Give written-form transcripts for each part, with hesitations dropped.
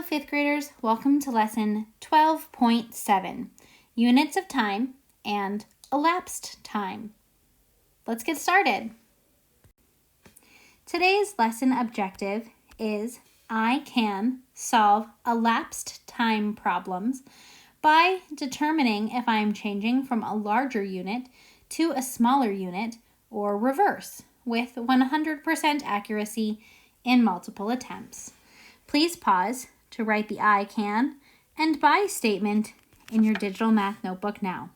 fifth graders, welcome to lesson 12.7, units of time and elapsed time. Let's get started. Today's lesson objective is I can solve elapsed time problems by determining if I'm changing from a larger unit to a smaller unit or reverse with 100% accuracy in multiple attempts. Please pause to write the I can and by statement in your digital math notebook now.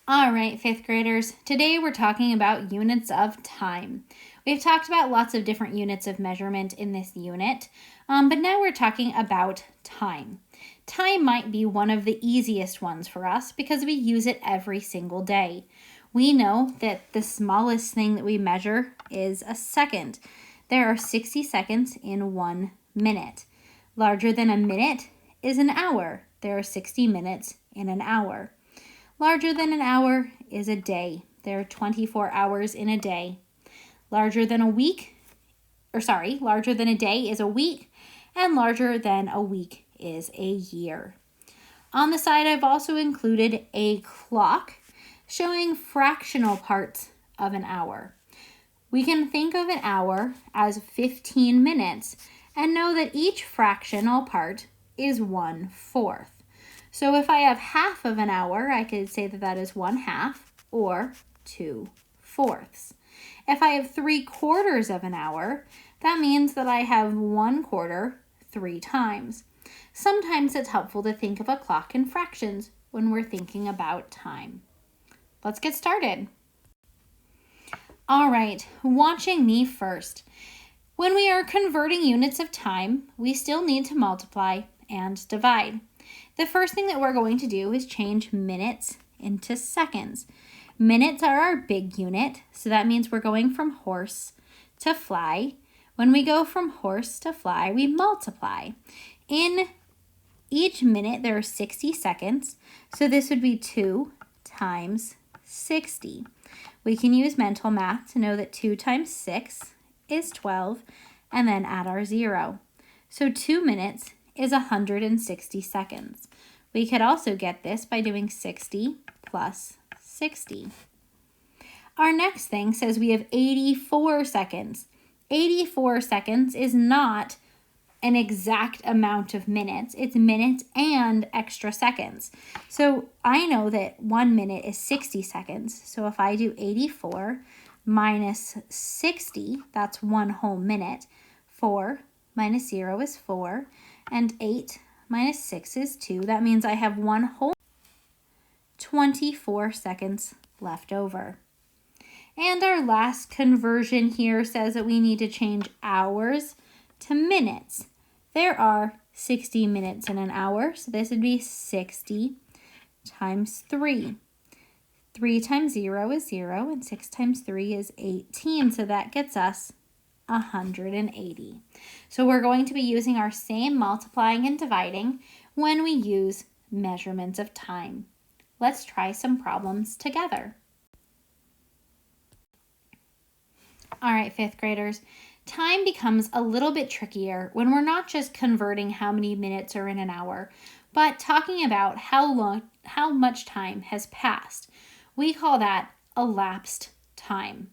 All right, fifth graders, today we're talking about units of time. We've talked about lots of different units of measurement in this unit, but now we're talking about time. Time might be one of the easiest ones for us because we use it every single day. We know that the smallest thing that we measure is a second. There are 60 seconds in 1 minute. Larger than a minute is an hour. There are 60 minutes in an hour. Larger than an hour is a day. There are 24 hours in a day. Larger than a day is a week, and larger than a week is a year. On the side, I've also included a clock showing fractional parts of an hour. We can think of an hour as 15 minutes and know that each fractional part is 1/4. So if I have half of an hour, I could say that that is 1/2 or 2/4. If I have 3/4 of an hour, that means that I have 1/4 3 times. Sometimes it's helpful to think of a clock in fractions when we're thinking about time. Let's get started. All right, watching me first. When we are converting units of time, we still need to multiply and divide. The first thing that we're going to do is change minutes into seconds. Minutes are our big unit, so that means we're going from horse to fly. When we go from horse to fly, we multiply. In each minute, there are 60 seconds, so this would be 2 times 60. We can use mental math to know that 2 times 6 is 12, and then add our 0. So 2 minutes is 160 seconds. We could also get this by doing 60 plus 60. Our next thing says we have 84 seconds. 84 seconds is not an exact amount of minutes. It's minutes and extra seconds. So I know that 1 minute is 60 seconds. So if I do 84 minus 60, that's 1 whole minute. 4 minus 0 is 4. And 8 minus 6 is 2. That means I have 1 whole 24 seconds left over. And our last conversion here says that we need to change hours to minutes. There are 60 minutes in an hour, so this would be 60 times 3. 3 times 0 is 0, and 6 times 3 is 18, so that gets us 180. So we're going to be using our same multiplying and dividing when we use measurements of time. Let's try some problems together. All right, fifth graders. Time becomes a little bit trickier when we're not just converting how many minutes are in an hour, but talking about how much time has passed. We call that elapsed time.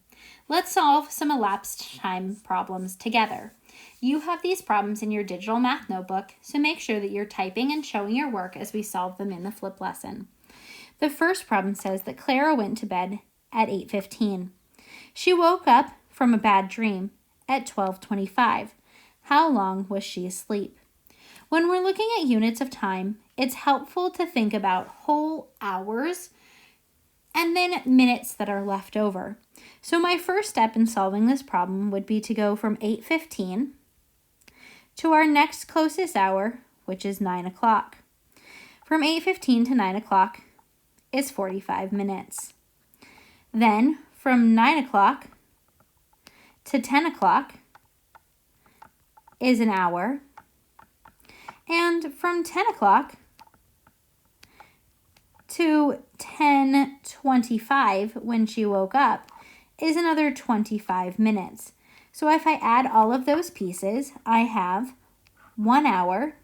Let's solve some elapsed time problems together. You have these problems in your digital math notebook, so make sure that you're typing and showing your work as we solve them in the flip lesson. The first problem says that Clara went to bed at 8:15. She woke up from a bad dream at 12:25. How long was she asleep? When we're looking at units of time, it's helpful to think about whole hours and then minutes that are left over. So my first step in solving this problem would be to go from 8:15 to our next closest hour, which is 9 o'clock. From 8:15 to 9 o'clock is 45 minutes. Then from 9 o'clock to 10 o'clock is an hour. And from 10 o'clock to 10:25 when she woke up is another 25 minutes. So if I add all of those pieces, I have 1 hour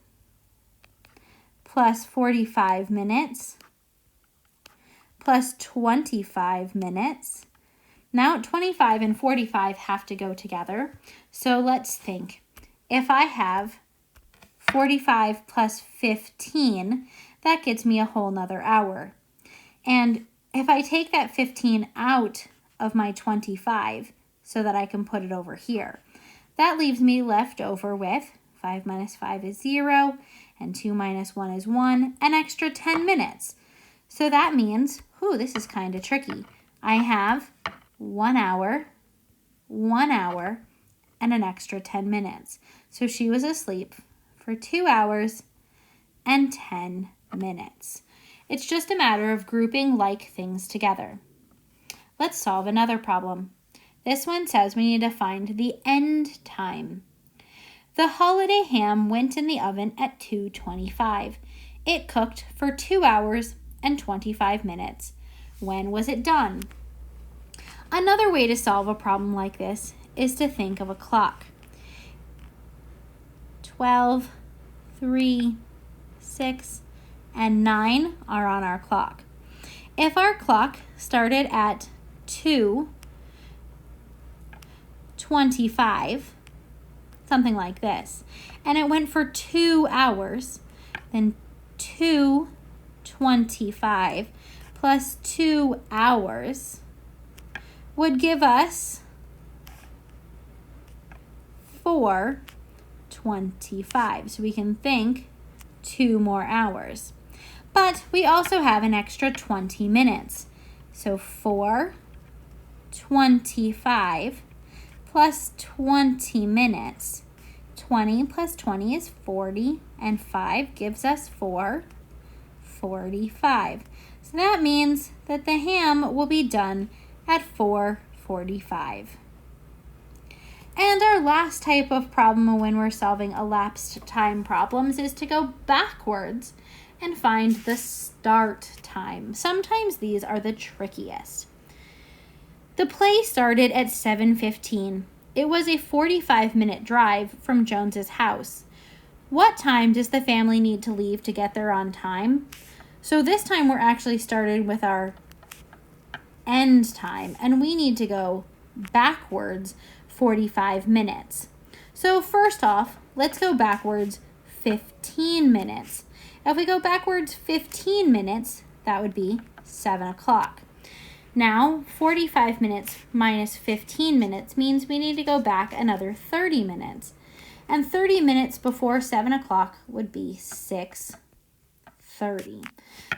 plus 45 minutes plus 25 minutes. Now 25 and 45 have to go together. So let's think. If I have 45 plus 15, that gets me a whole nother hour. And if I take that 15 out of my 25 so that I can put it over here, that leaves me left over with 5 minus 5 is 0, and 2 minus 1 is 1, an extra 10 minutes. So that means, this is kind of tricky. I have 1 hour, and an extra 10 minutes. So she was asleep for 2 hours and 10 minutes. It's just a matter of grouping like things together. Let's solve another problem. This one says we need to find the end time. The holiday ham went in the oven at 2:25. It cooked for 2 hours and 25 minutes. When was it done? Another way to solve a problem like this is to think of a clock. 12, 3, 6, and 9 are on our clock. If our clock started at 2:25, something like this, and it went for 2 hours, then 2:25 plus 2 hours would give us 4:25. So we can think 2 more hours. But we also have an extra 20 minutes. So 4:25 plus 20 minutes. 20 plus 20 is 40, and 5 gives us 4:45. So that means that the ham will be done at 4:45. And our last type of problem when we're solving elapsed time problems is to go backwards and find the start time. Sometimes these are the trickiest. The play started at 7:15. It was a 45-minute drive from Jones's house. What time does the family need to leave to get there on time? So this time we're actually started with our end time, and we need to go backwards 45 minutes. So first off, let's go backwards 15 minutes. If we go backwards 15 minutes, that would be 7 o'clock. Now, 45 minutes minus 15 minutes means we need to go back another 30 minutes. And 30 minutes before 7 o'clock would be 6:30.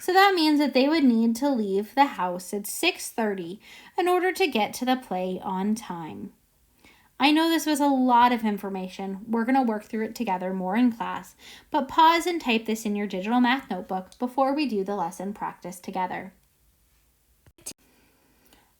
So that means that they would need to leave the house at 6:30 in order to get to the play on time. I know this was a lot of information. We're going to work through it together more in class, but pause and type this in your digital math notebook before we do the lesson practice together.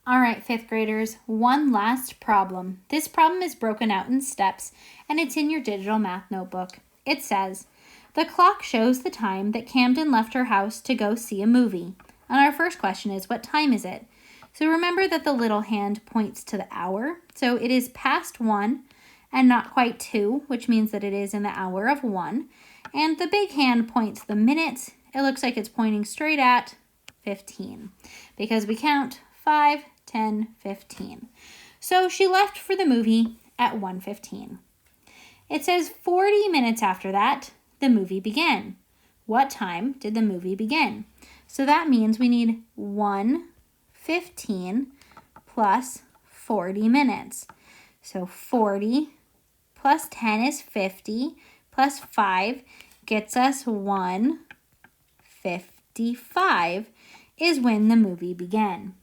All right, 5th graders, one last problem. This problem is broken out in steps, and it's in your digital math notebook. It says, the clock shows the time that Camden left her house to go see a movie. And our first question is, what time is it? So remember that the little hand points to the hour. So it is past 1 and not quite 2, which means that it is in the hour of 1. And the big hand points the minutes. It looks like it's pointing straight at 15 because we count 5, 10, 15. So she left for the movie at 1:15. It says 40 minutes after that, the movie began. What time did the movie begin? So that means we need 1:15 plus 40 minutes. So 40 plus 10 is 50 plus 5 gets us 1:55 is when the movie began.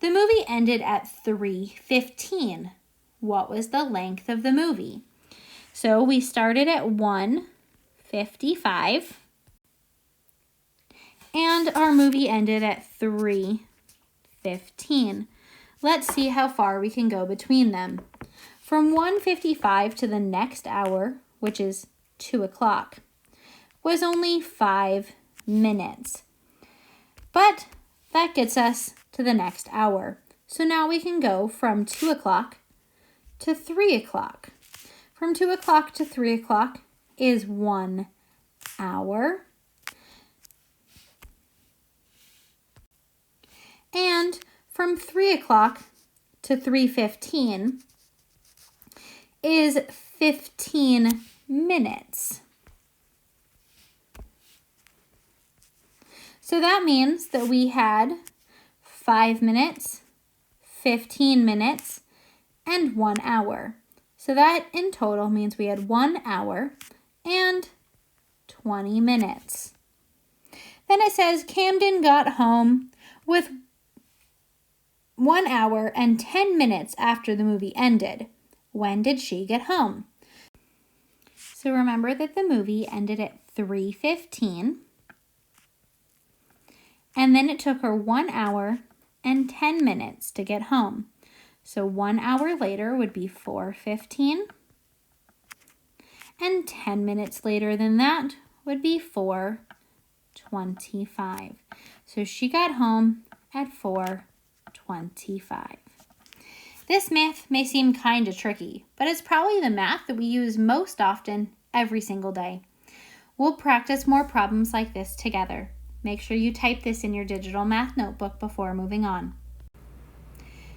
The movie ended at 3:15. What was the length of the movie? So we started at 1:55 and our movie ended at 3:15. Let's see how far we can go between them. From 1:55 to the next hour, which is 2 o'clock, was only 5 minutes. But that gets us to the next hour. So now we can go from 2 o'clock to 3 o'clock. From 2 o'clock to 3 o'clock is 1 hour. And from 3 o'clock to 3:15 is 15 minutes. So that means that we had 5 minutes, 15 minutes, and 1 hour. So that in total means we had 1 hour and 20 minutes. Then it says Camden got home with 1 hour and 10 minutes after the movie ended. When did she get home? So remember that the movie ended at 3:15. And then it took her 1 hour and 10 minutes to get home. So 1 hour later would be 4:15. And 10 minutes later than that would be 4:25. So she got home at 4:25. This math may seem kind of tricky, but it's probably the math that we use most often every single day. We'll practice more problems like this together. Make sure you type this in your digital math notebook before moving on.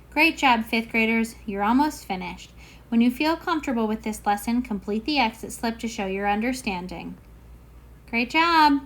Great job, 5th graders. You're almost finished. When you feel comfortable with this lesson, complete the exit slip to show your understanding. Great job!